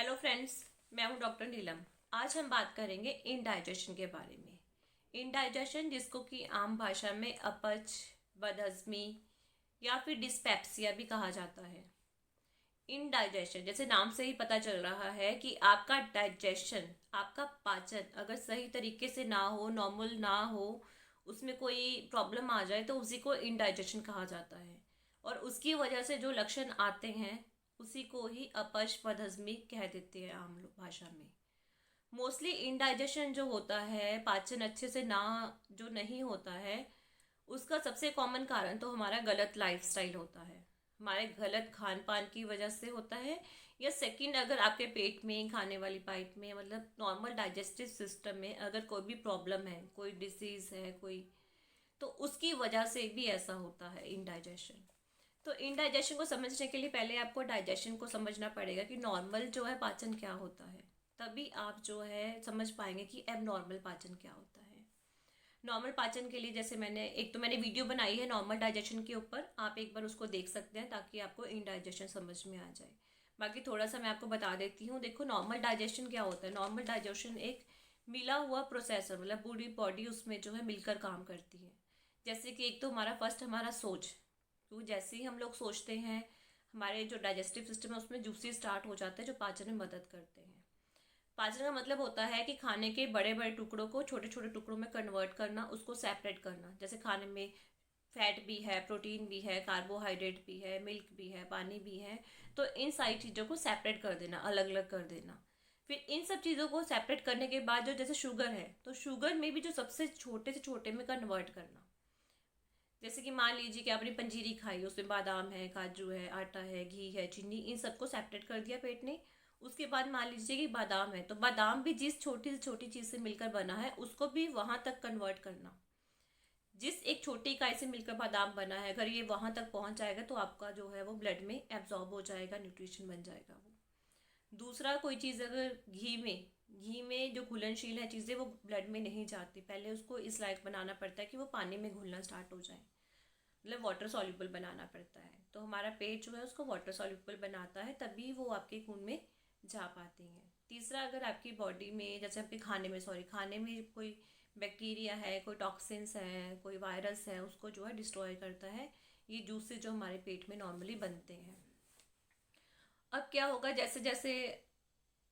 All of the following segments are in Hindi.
हेलो फ्रेंड्स, मैं हूं डॉक्टर नीलम। आज हम बात करेंगे इनडाइजेशन के बारे में। इनडाइजेशन, जिसको कि आम भाषा में अपच, बदहजमी या फिर डिस्पेप्सिया भी कहा जाता है। इनडाइजेशन जैसे नाम से ही पता चल रहा है कि आपका डाइजेशन, आपका पाचन अगर सही तरीके से ना हो, नॉर्मल ना हो, उसमें कोई प्रॉब्लम आ जाए तो उसी को इनडाइजेशन कहा जाता है। और उसकी वजह से जो लक्षण आते हैं उसी को ही अपच बदहजमी कह देते हैं आम लोग भाषा में। मोस्टली इनडाइजेशन जो होता है, पाचन अच्छे से ना जो नहीं होता है, उसका सबसे कॉमन कारण तो हमारा गलत लाइफस्टाइल होता है, हमारे गलत खान पान की वजह से होता है। या सेकंड, अगर आपके पेट में, खाने वाली पाइप में, मतलब नॉर्मल डाइजेस्टिव सिस्टम में अगर कोई भी प्रॉब्लम है, कोई डिसीज़ है कोई, तो उसकी वजह से भी ऐसा होता है इनडाइजेशन। तो इनडाइजेशन को समझने के लिए पहले आपको डाइजेशन को समझना पड़ेगा कि नॉर्मल जो है पाचन क्या होता है। तभी आप जो है समझ पाएंगे कि एब नॉर्मल पाचन क्या होता है। नॉर्मल पाचन के लिए जैसे मैंने वीडियो बनाई है नॉर्मल डाइजेशन के ऊपर, आप एक बार उसको देख सकते हैं ताकि आपको इनडाइजेशन समझ में आ जाए। बाकी थोड़ा सा मैं आपको बता देती हूँ। देखो, नॉर्मल डाइजेशन क्या होता है। नॉर्मल डाइजेशन एक मिला हुआ प्रोसेसर, मतलब पूरी बॉडी उसमें जो है मिलकर काम करती है। जैसे कि एक तो हमारा सोच, तो जैसे ही हम लोग सोचते हैं, हमारे जो डाइजेस्टिव सिस्टम है उसमें जूसी स्टार्ट हो जाते हैं जो पाचन में मदद करते हैं। पाचन का मतलब होता है कि खाने के बड़े बड़े टुकड़ों को छोटे छोटे टुकड़ों में कन्वर्ट करना, उसको सेपरेट करना। जैसे खाने में फैट भी है, प्रोटीन भी है, कार्बोहाइड्रेट भी है, मिल्क भी है, पानी भी है। तो इन सारी चीज़ों को सेपरेट कर देना, अलग अलग कर देना। फिर इन सब चीज़ों को सेपरेट करने के बाद जो जैसे शुगर है, तो शुगर में भी जो सबसे छोटे से छोटे में कन्वर्ट करना। जैसे कि मान लीजिए कि आपने पंजीरी खाई, उसमें बादाम है, काजू है, आटा है, घी है, चीनी, इन सबको सेपरेट कर दिया पेट ने। उसके बाद मान लीजिए कि बादाम है, तो बादाम भी जिस छोटी से छोटी चीज़ से मिलकर बना है उसको भी वहाँ तक कन्वर्ट करना। जिस एक छोटी इकाई से मिलकर बादाम बना है, अगर ये वहाँ तक पहुँच जाएगा तो आपका जो है वो ब्लड में एब्जॉर्ब हो जाएगा, न्यूट्रिशन बन जाएगा वो। दूसरा, कोई चीज़ अगर घी में जो घुलनशील है चीज़ें, वो ब्लड में नहीं जाती, पहले उसको इस लायक बनाना पड़ता है कि वो पानी में घुलना स्टार्ट हो जाए, मतलब वाटर सॉल्युबल बनाना पड़ता है। तो हमारा पेट जो है उसको वाटर सॉल्युबल बनाता है, तभी वो आपके खून में जा पाती हैं। तीसरा, अगर आपकी बॉडी में, जैसे आपके खाने में कोई बैक्टीरिया है, कोई टॉक्सिन्स है, कोई वायरस है, उसको जो है डिस्ट्रॉय करता है ये जूस से जो हमारे पेट में नॉर्मली बनते हैं। अब क्या होगा, जैसे जैसे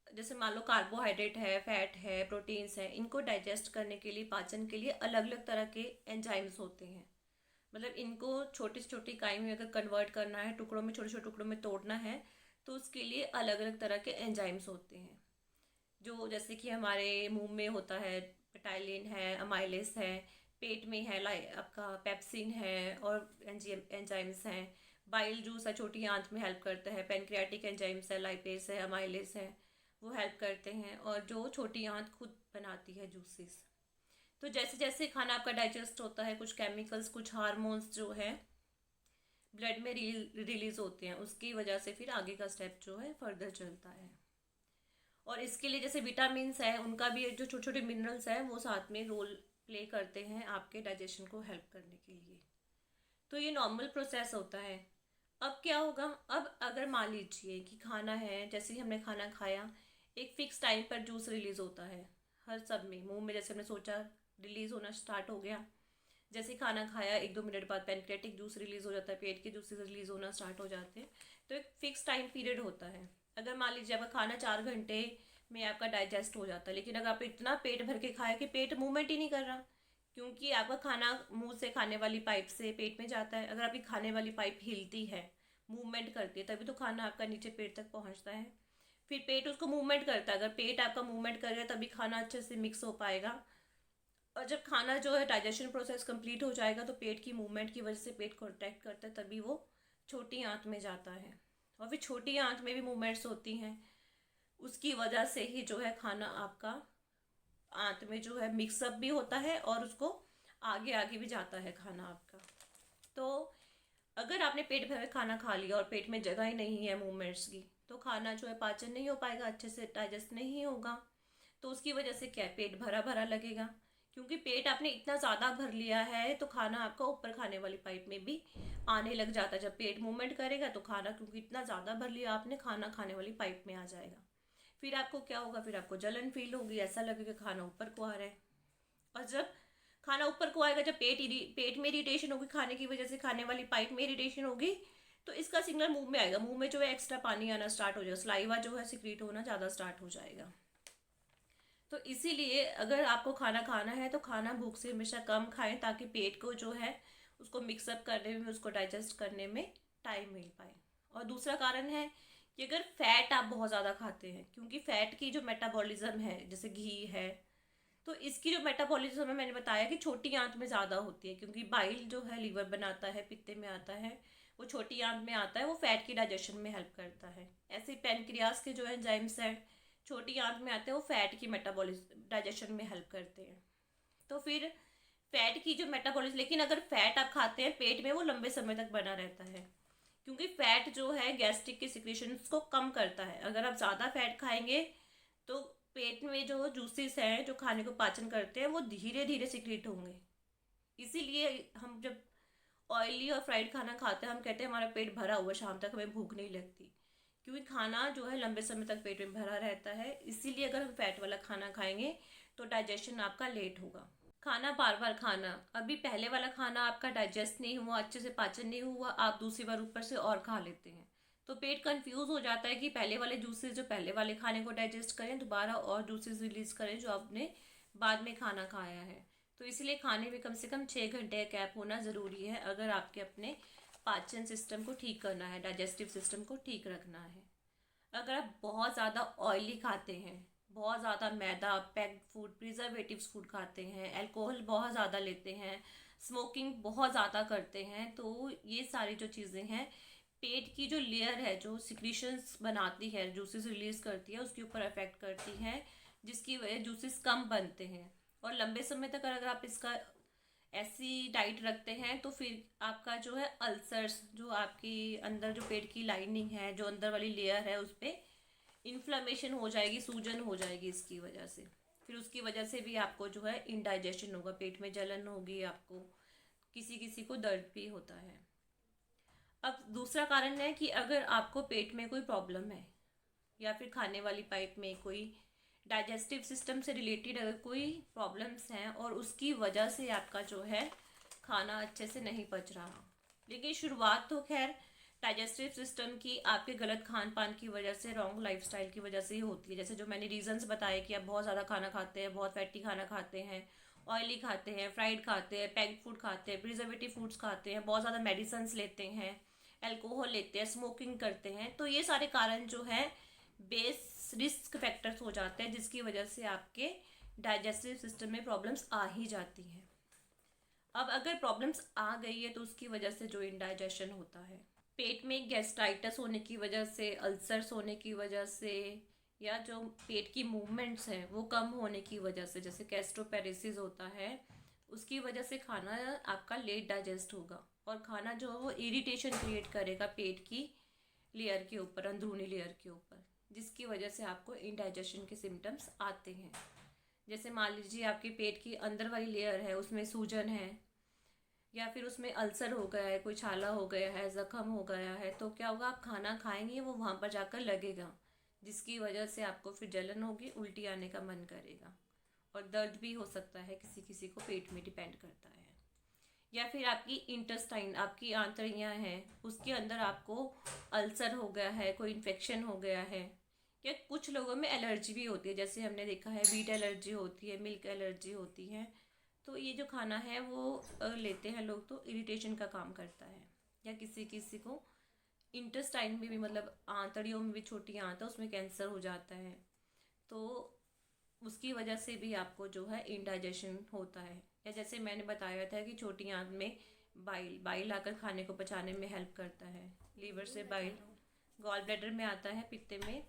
जैसे मान लो कार्बोहाइड्रेट है, फैट है, प्रोटीन्स है, इनको डाइजेस्ट करने के लिए, पाचन के लिए अलग अलग तरह के एंजाइम्स होते हैं। मतलब इनको छोटी से छोटी इकाई में अगर कन्वर्ट करना है, टुकड़ों में, छोटे छोटे टुकड़ों में तोड़ना है, तो उसके लिए अलग अलग तरह के एंजाइम्स होते हैं। जो जैसे कि हमारे मुंह में होता है, पेटाइलिन है, अमाइलेस है। पेट में है आपका पेप्सिन है, और एंजाइम्स हैं। बाइल जूस है, छोटी आंत में हेल्प करता है। पेनक्रियाटिक एंजाइम्स है, लाइपेस है, अमाइलेस है, वो हेल्प करते हैं। और जो छोटी आंत खुद बनाती है जूसेस। तो जैसे जैसे खाना आपका डाइजेस्ट होता है, कुछ केमिकल्स, कुछ हार्मोन्स जो है ब्लड में रिलीज होते हैं, उसकी वजह से फिर आगे का स्टेप जो है फर्दर चलता है। और इसके लिए जैसे विटामिन्स है, उनका भी जो छोटे छोटे मिनरल्स हैं वो साथ में रोल प्ले करते हैं आपके डाइजेशन को हेल्प करने के लिए। तो ये नॉर्मल प्रोसेस होता है। अब क्या होगा, अब अगर मान लीजिए कि खाना है, जैसे ही हमने खाना खाया, एक फिक्स टाइम पर जूस रिलीज होता है हर सब में, मुंह में जैसे हमने सोचा रिलीज होना स्टार्ट हो गया। जैसे ही खाना खाया 1-2 मिनट बाद पेनक्रेटिक जूस रिलीज हो जाता है, पेट के जूसेस रिलीज होना स्टार्ट हो जाते हैं। तो एक फिक्स टाइम पीरियड होता है। अगर मान लीजिए आपका खाना 4 घंटे में आपका डाइजेस्ट हो जाता है, लेकिन अगर आप इतना पेट भर के खाया कि पेट मूवमेंट ही नहीं कर रहा, क्योंकि आपका खाना मुंह से खाने वाली पाइप से पेट में जाता है। अगर आपकी खाने वाली पाइप हिलती है, मूवमेंट करती है, तभी तो खाना आपका नीचे पेट तक पहुंचता है। फिर पेट उसको मूवमेंट करता है, अगर पेट आपका मूवमेंट करेगा तभी खाना अच्छे से मिक्स हो पाएगा। और जब खाना जो है डाइजेशन प्रोसेस कंप्लीट हो जाएगा तो पेट की मूवमेंट की वजह से पेट कॉन्ट्रैक्ट करता है, तभी वो छोटी आंत में जाता है। और फिर छोटी आंत में भी मूवमेंट्स होती हैं, उसकी वजह से ही जो है खाना आपका आंत में जो है मिक्सअप भी होता है और उसको आगे आगे भी जाता है खाना आपका। तो अगर आपने पेट भर खाना खा लिया और पेट में जगह ही नहीं है मूवमेंट्स की, तो खाना जो है पाचन नहीं हो पाएगा, अच्छे से डाइजेस्ट नहीं होगा। तो उसकी वजह से क्या है, पेट भरा भरा लगेगा। क्योंकि पेट आपने इतना ज़्यादा भर लिया है तो खाना आपका ऊपर खाने वाली पाइप में भी आने लग जाता है। जब पेट मूवमेंट करेगा तो खाना, क्योंकि इतना ज़्यादा भर लिया आपने, खाना खाने वाली पाइप में आ जाएगा। फिर आपको क्या होगा, फिर आपको जलन फील होगी, ऐसा लगेगा खाना ऊपर को आ रहा है। और जब खाना ऊपर को आएगा, जब पेट में इरिटेशन होगी खाने की वजह से, खाने वाली पाइप में इरिटेशन होगी, तो इसका सिग्नल मुंह में आएगा। मुंह में जो है एक्स्ट्रा पानी आना स्टार्ट हो जाएगा, सलाइवा जो है सिक्रीट होना ज़्यादा स्टार्ट हो जाएगा। तो इसीलिए अगर आपको खाना खाना है तो खाना भूख से हमेशा कम खाएं, ताकि पेट को जो है उसको मिक्सअप करने में, उसको डाइजेस्ट करने में टाइम मिल पाए। और दूसरा कारण है कि अगर फैट आप बहुत ज़्यादा खाते हैं, क्योंकि फैट की जो मेटाबॉलिज्म है, जैसे घी है, तो इसकी जो मेटाबॉलिज्म है, मैंने बताया कि छोटी आंत में ज़्यादा होती है, क्योंकि बाइल जो है लीवर बनाता है, पित्ते में आता है, वो छोटी आंत में आता है, वो फैट की डाइजेशन में हेल्प करता है। ऐसे पैनक्रियास के जो एंजाइम्स हैं छोटी आंत में आते हैं, वो फैट की मेटाबॉलिज्म डाइजेशन में हेल्प करते हैं। तो फिर फैट की जो मेटाबॉलिज्म, लेकिन अगर फैट आप खाते हैं पेट में, वो लंबे समय तक बना रहता है, क्योंकि फैट जो है गैस्ट्रिक के सिक्रेशंस को कम करता है। अगर आप ज़्यादा फैट खाएंगे तो पेट में जो जूसेस हैं जो खाने को पाचन करते हैं, वो धीरे धीरे सिक्रीट होंगे। इसीलिए हम जब ऑयली और फ्राइड खाना खाते हैं, हम कहते हैं हमारा पेट भरा हुआ, शाम तक हमें भूख नहीं लगती, क्योंकि खाना जो है लंबे समय तक पेट में भरा रहता है। इसीलिए अगर हम फैट वाला खाना खाएंगे तो डाइजेशन आपका लेट होगा। खाना बार बार खाना, अभी पहले वाला खाना आपका डाइजेस्ट नहीं हुआ, अच्छे से पाचन नहीं हुआ, आप दूसरी बार ऊपर से और खा लेते हैं, तो पेट कंफ्यूज हो जाता है कि पहले वाले जूसेस जो पहले वाले खाने को डाइजेस्ट करें, दोबारा और जूसेस रिलीज करें जो आपने बाद में खाना खाया है। तो इसलिए खाने में कम से कम 6 घंटे का गैप होना ज़रूरी है, अगर आपके अपने पाचन सिस्टम को ठीक करना है, डाइजेस्टिव सिस्टम को ठीक रखना है। अगर आप बहुत ज़्यादा ऑयली खाते हैं, बहुत ज़्यादा मैदा, पैक्ड फूड, प्रिजर्वेटिव्स फूड खाते हैं, अल्कोहल बहुत ज़्यादा लेते हैं, स्मोकिंग बहुत ज़्यादा करते हैं, तो ये सारी जो चीज़ें हैं पेट की जो लेयर है जो सिक्रीशंस बनाती है, जूसेस रिलीज करती है, उसके ऊपर अफेक्ट करती है, जिसकी वजह जूसेस कम बनते हैं। और लंबे समय तक अगर आप इसका ऐसी डाइट रखते हैं तो फिर आपका जो है अल्सर्स, जो आपकी अंदर जो पेट की लाइनिंग है, जो अंदर वाली लेयर है, उस पर इन्फ्लामेशन हो जाएगी, सूजन हो जाएगी इसकी वजह से। फिर उसकी वजह से भी आपको जो है इंडाइजेशन होगा, पेट में जलन होगी, आपको किसी किसी को दर्द भी होता है। अब दूसरा कारण है कि अगर आपको पेट में कोई प्रॉब्लम है, या फिर खाने वाली पाइप में कोई डाइजेस्टिव सिस्टम से रिलेटेड अगर कोई प्रॉब्लम्स हैं और उसकी वजह से आपका जो है खाना अच्छे से नहीं पच रहा, लेकिन शुरुआत तो खैर डाइजेस्टिव सिस्टम की आपके गलत खान पान की वजह से, रॉन्ग लाइफस्टाइल की वजह से ही होती है। जैसे जो मैंने रीजंस बताए कि आप बहुत ज़्यादा खाना खाते हैं, बहुत फैटी खाना खाते हैं, ऑयली खाते हैं, फ्राइड खाते हैं, पैक्ड फूड खाते हैं, प्रिजर्वेटिव फूड्स खाते हैं, बहुत ज़्यादा मेडिसिन लेते हैं, अल्कोहल लेते हैं, स्मोकिंग करते हैं, तो ये सारे कारण जो है बेस रिस्क फैक्टर्स हो जाते हैं, जिसकी वजह से आपके डाइजेस्टिव सिस्टम में प्रॉब्लम्स आ ही जाती हैं। अब अगर प्रॉब्लम्स आ गई है तो उसकी वजह से जो इंडाइजेशन होता है, पेट में गैस्ट्राइटिस होने की वजह से, अल्सर्स होने की वजह से, या जो पेट की मूवमेंट्स हैं वो कम होने की वजह से, जैसे गैस्ट्रोपेरेसिस होता है, उसकी वजह से खाना आपका लेट डाइजेस्ट होगा, और खाना जो है वो इरिटेशन क्रिएट करेगा पेट की लेयर के ऊपर, अंदरूनी लेयर के ऊपर, जिसकी वजह से आपको इंडाइजेशन के सिम्टम्स आते हैं। जैसे मान लीजिए आपके पेट की अंदर वाली लेयर है, उसमें सूजन है, या फिर उसमें अल्सर हो गया है, कोई छाला हो गया है, ज़ख्म हो गया है, तो क्या होगा, आप खाना खाएंगे वो वहाँ पर जाकर लगेगा, जिसकी वजह से आपको फिर जलन होगी, उल्टी आने का मन करेगा, और दर्द भी हो सकता है, किसी किसी को पेट में डिपेंड करता है। या फिर आपकी इंटेस्टाइन, आपकी आंतड़ियाँ हैं, उसके अंदर आपको अल्सर हो गया है, कोई इन्फेक्शन हो गया है, या कुछ लोगों में एलर्जी भी होती है, जैसे हमने देखा है वीट एलर्जी होती है, मिल्क एलर्जी होती है, तो ये जो खाना है वो लेते हैं लोग तो इरिटेशन का काम करता है। या किसी किसी को इंटेस्टाइन में भी, मतलब आंतड़ियों में भी छोटी आंत है, उसमें कैंसर हो जाता है, तो उसकी वजह से भी आपको जो है इंडाइजेशन होता है। या जैसे मैंने बताया था कि छोटी आंत में बाइल आकर खाने को पचाने में हेल्प करता है, लीवर से बाइल गॉल ब्लैडर में आता है, पित्ते में,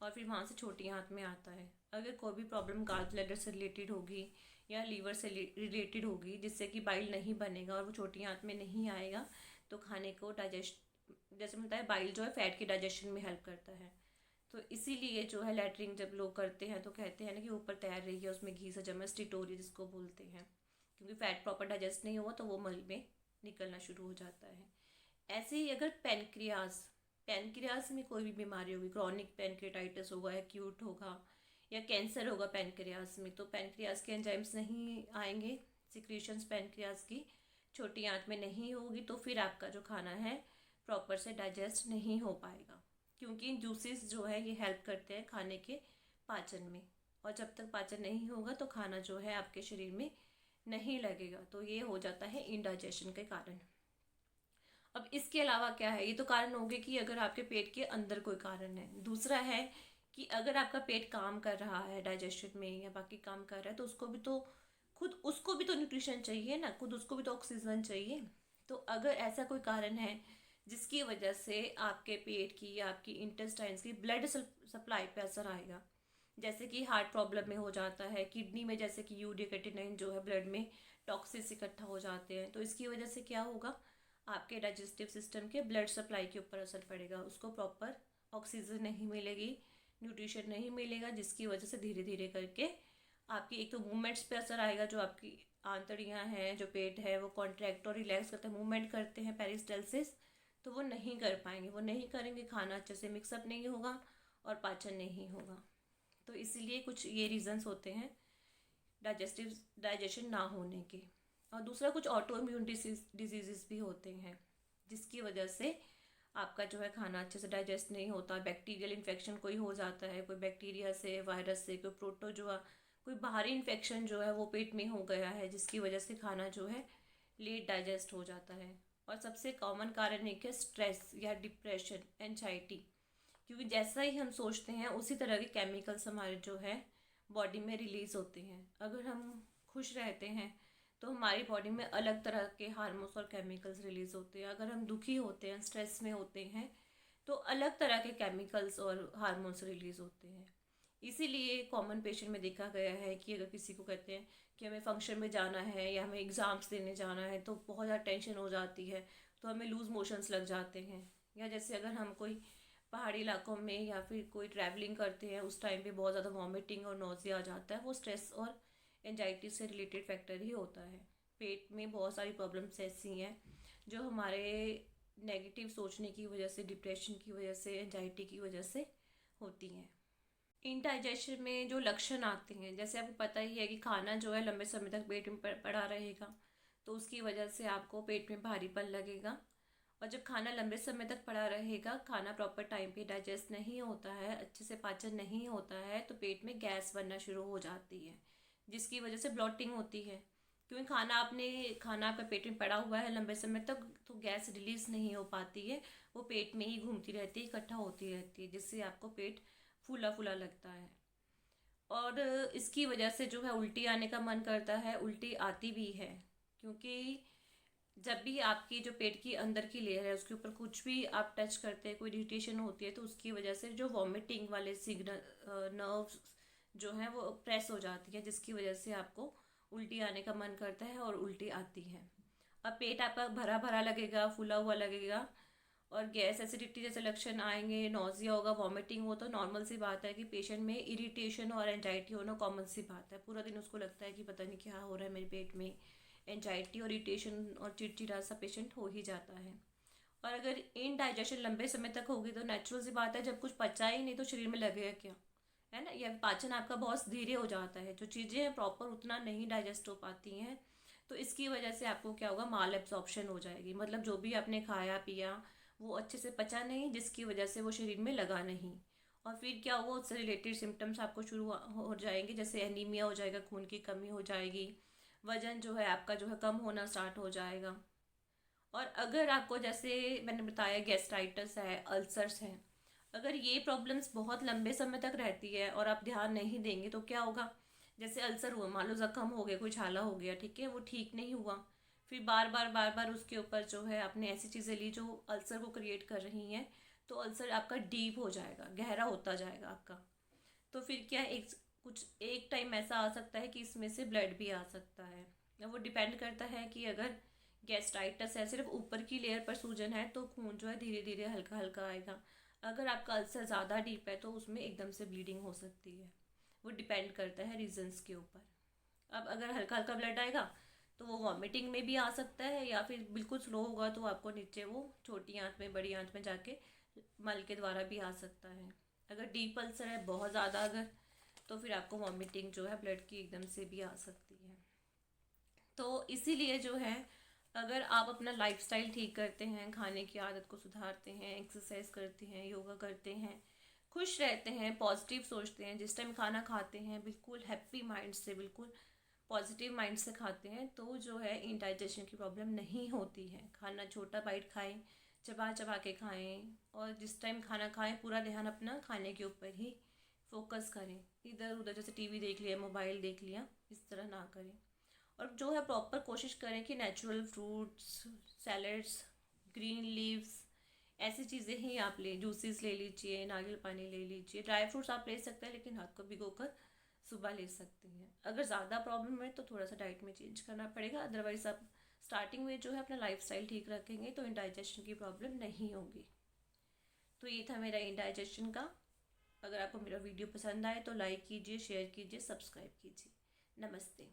और फिर वहाँ से छोटी आंत में आता है। अगर कोई भी प्रॉब्लम गॉल ब्लैडर से रिलेटेड होगी या लीवर से रिलेटेड होगी, जिससे कि बाइल नहीं बनेगा और वो छोटी आंत में नहीं आएगा, तो खाने को डाइजेस्ट, जैसे बताया बाइल जो है फैट के डाइजेशन में हेल्प करता है। तो इसीलिए जो है लैट्रिन जब लोग करते हैं तो कहते हैं ना कि ऊपर तैर रही है, उसमें घी से जमा स्टीटोरी जिसको बोलते हैं, क्योंकि फैट प्रॉपर डाइजेस्ट नहीं हुआ तो वो मल में निकलना शुरू हो जाता है। ऐसे ही अगर पैनक्रियाज में कोई भी बीमारी होगी, क्रॉनिक पैनक्रियाटाइटिस होगा, एक्यूट होगा, या कैंसर होगा पैनक्रियाज में, तो पैनक्रियाज के एंजाइम्स नहीं आएंगे, सिक्रीशंस पैनक्रियाज की छोटी आंत में नहीं होगी, तो फिर आपका जो खाना है प्रॉपर से डाइजेस्ट नहीं हो पाएगा, क्योंकि इन जूसेस जो है ये हेल्प करते हैं खाने के पाचन में, और जब तक पाचन नहीं होगा तो खाना जो है आपके शरीर में नहीं लगेगा, तो ये हो जाता है इंडाइजेशन के कारण। अब इसके अलावा क्या है, ये तो कारण हो गए कि अगर आपके पेट के अंदर कोई कारण है। दूसरा है कि अगर आपका पेट काम कर रहा है डाइजेशन में या बाकी काम कर रहा है, तो उसको भी तो न्यूट्रिशन चाहिए ना, खुद उसको भी तो ऑक्सीजन चाहिए। तो अगर ऐसा कोई कारण है जिसकी वजह से आपके पेट की या आपकी इंटेस्टाइन्स की ब्लड सप्लाई पे असर आएगा, जैसे कि हार्ट प्रॉब्लम में हो जाता है, किडनी में जैसे कि यूरिक एटिनाइन जो है ब्लड में टॉक्सिस इकट्ठा हो जाते हैं, तो इसकी वजह से क्या होगा, आपके डाइजेस्टिव सिस्टम के ब्लड सप्लाई के ऊपर असर पड़ेगा, उसको प्रॉपर ऑक्सीजन नहीं मिलेगी, न्यूट्रिशन नहीं मिलेगा, जिसकी वजह से धीरे धीरे करके आपकी एक तो मूवमेंट्स पे असर आएगा, जो आपकी आंतड़ियाँ हैं, जो पेट है, वो कॉन्ट्रैक्ट और रिलैक्स करते हैं, मूवमेंट करते हैं पेरिस्टल्सिस, तो वो नहीं कर पाएंगे, वो नहीं करेंगे, खाना अच्छे से मिक्सअप नहीं होगा और पाचन नहीं होगा। तो इसीलिए कुछ ये रीजंस होते हैं डाइजेशन ना होने के। और दूसरा कुछ ऑटो इम्यून डिजीज़ भी होते हैं, जिसकी वजह से आपका जो है खाना अच्छे से डाइजेस्ट नहीं होता, बैक्टीरियल इन्फेक्शन कोई हो जाता है, कोई बैक्टीरिया से, वायरस से, कोई प्रोटोजोआ, कोई बाहरी इन्फेक्शन जो है वो पेट में हो गया है, जिसकी वजह से खाना जो है लेट डाइजेस्ट हो जाता है। और सबसे कॉमन कारण है कि स्ट्रेस या डिप्रेशन, एंजाइटी, क्योंकि जैसा ही हम सोचते हैं उसी तरह के केमिकल्स हमारे जो है बॉडी में रिलीज़ होते हैं। अगर हम खुश रहते हैं तो हमारी बॉडी में अलग तरह के हार्मोन्स और केमिकल्स रिलीज़ होते हैं, अगर हम दुखी होते हैं, स्ट्रेस में होते हैं, तो अलग तरह के केमिकल्स और हार्मोन्स रिलीज़ होते हैं। इसीलिए कॉमन पेशेंट में देखा गया है कि अगर किसी को कहते हैं कि हमें फंक्शन में जाना है या हमें एग्ज़ाम्स देने जाना है, तो बहुत ज़्यादा टेंशन हो जाती है, तो हमें लूज़ मोशंस लग जाते हैं, या जैसे अगर हम कोई पहाड़ी इलाकों में या फिर कोई ट्रैवलिंग करते हैं, उस टाइम पे बहुत ज़्यादा वॉमिटिंग और नोज़िया आ जाता है, वो स्ट्रेस और एंजाइटी से रिलेटेड फैक्टर ही होता है। पेट में बहुत सारी प्रॉब्लम्स ऐसी हैं जो हमारे नेगेटिव सोचने की वजह से, डिप्रेशन की वजह से, एंजाइटी की वजह से होती हैं। इंडाइजेशन में जो लक्षण आते हैं, जैसे आपको पता ही है कि खाना जो है लंबे समय तक पेट में पड़ा रहेगा, तो उसकी वजह से आपको पेट में भारीपन लगेगा, और जब खाना लंबे समय तक पड़ा रहेगा, खाना प्रॉपर टाइम पे डाइजेस्ट नहीं होता है, अच्छे से पाचन नहीं होता है, तो पेट में गैस बनना शुरू हो जाती है, जिसकी वजह से ब्लॉटिंग होती है, क्योंकि खाना आपका पेट में पड़ा हुआ है लंबे समय तक, तो गैस रिलीज़ नहीं हो पाती है, वो पेट में ही घूमती रहती है, इकट्ठा होती रहती है, जिससे आपको पेट फूला फूला लगता है। और इसकी वजह से जो है उल्टी आने का मन करता है, उल्टी आती भी है, क्योंकि जब भी आपकी जो पेट की अंदर की लेयर है उसके ऊपर कुछ भी आप टच करते हैं, कोई इरिटेशन होती है, तो उसकी वजह से जो वॉमिटिंग वाले सिग्नल नर्व्स जो हैं वो प्रेस हो जाती है, जिसकी वजह से आपको उल्टी आने का मन करता है और उल्टी आती है। अब पेट आपका भरा भरा लगेगा, फूला हुआ लगेगा, और गैस एसिडिटी जैसे लक्षण आएंगे, नोज़िया होगा, वॉमिटिंग हो, तो नॉर्मल सी बात है कि पेशेंट में इरिटेशन और एंजाइटी होना कॉमन सी बात है। पूरा दिन उसको लगता है कि पता नहीं क्या हो रहा है मेरे पेट में, एंजाइटी और इरिटेशन और चिड़चिड़ा सा पेशेंट हो ही जाता है। और अगर इनडाइजेशन लंबे समय तक होगी तो नेचुरल सी बात है, जब कुछ पचा ही नहीं तो शरीर में लगेगा क्या, है ना, या पाचन आपका बहुत धीरे हो जाता है, जो चीज़ें हैं प्रॉपर उतना नहीं डाइजेस्ट हो पाती हैं, तो इसकी वजह से आपको क्या होगा, माल एब्जॉर्प्शन हो जाएगी, मतलब जो भी आपने खाया पिया वो अच्छे से पचा नहीं, जिसकी वजह से वो शरीर में लगा नहीं, और फिर क्या हुआ, उससे रिलेटेड सिम्टम्स आपको शुरू हो जाएंगे, जैसे एनीमिया हो जाएगा, खून की कमी हो जाएगी, वजन जो है आपका जो है कम होना स्टार्ट हो जाएगा। और अगर आपको जैसे मैंने बताया गैस्ट्राइटिस है, अल्सर्स हैं, अगर ये प्रॉब्लम्स बहुत लंबे समय तक रहती है और आप ध्यान नहीं देंगे तो क्या होगा, जैसे अल्सर हुआ, मान लो जख्म हो गया, कोई छाला हो गया, ठीक है, वो ठीक नहीं हुआ, फिर बार बार उसके ऊपर जो है आपने ऐसी चीज़ें ली जो अल्सर को क्रिएट कर रही हैं, तो अल्सर आपका डीप हो जाएगा, गहरा होता जाएगा आपका, तो फिर क्या एक टाइम ऐसा आ सकता है कि इसमें से ब्लड भी आ सकता है। वो डिपेंड करता है कि अगर गैस्ट्राइटिस है, सिर्फ ऊपर की लेयर पर सूजन है, तो खून जो है धीरे धीरे हल्का हल्का आएगा, अगर आपका अल्सर ज़्यादा डीप है तो उसमें एकदम से ब्लीडिंग हो सकती है, वो डिपेंड करता है रीजंस के ऊपर। अब अगर हल्का हल्का ब्लड आएगा तो वो वॉमिटिंग में भी आ सकता है, या फिर बिल्कुल स्लो होगा तो आपको नीचे वो छोटी आंत में, बड़ी आंत में जाके मल के द्वारा भी आ सकता है। अगर डीप अल्सर है बहुत ज़्यादा अगर, तो फिर आपको वॉमिटिंग जो है ब्लड की एकदम से भी आ सकती है। तो इसीलिए जो है, अगर आप अपना लाइफस्टाइल ठीक करते हैं, खाने की आदत को सुधारते हैं, एक्सरसाइज करते हैं, योगा करते हैं, खुश रहते हैं, पॉजिटिव सोचते हैं, जिस टाइम खाना खाते हैं बिल्कुल हैप्पी माइंड से, बिल्कुल पॉजिटिव माइंड से खाते हैं, तो जो है इंडाइजेशन की प्रॉब्लम नहीं होती है। खाना छोटा बाइट खाएं, चबा चबा के खाएं, और जिस टाइम खाना खाएं पूरा ध्यान अपना खाने के ऊपर ही फोकस करें। इधर उधर जैसे टीवी देख लिया, मोबाइल देख लिया, इस तरह ना करें। और जो है प्रॉपर कोशिश करें कि natural fruits, salads, green leaves, ऐसी चीज़ें ही आप लें। जूसेस ले लीजिए, नारियल पानी ले लीजिए, ड्राई फ्रूट्स आप ले सकते हैं लेकिन हाथ को भिगोकर सुबह ले सकते हैं। अगर ज़्यादा प्रॉब्लम है तो थोड़ा सा डाइट में चेंज करना पड़ेगा, अदरवाइज़ आप स्टार्टिंग में जो है अपना लाइफस्टाइल ठीक रखेंगे तो इंडाइजेशन की प्रॉब्लम नहीं होगी। तो ये था मेरा इंडाइजेशन का। अगर आपको मेरा वीडियो पसंद आए तो लाइक कीजिए, शेयर कीजिए, सब्सक्राइब कीजिए। नमस्ते।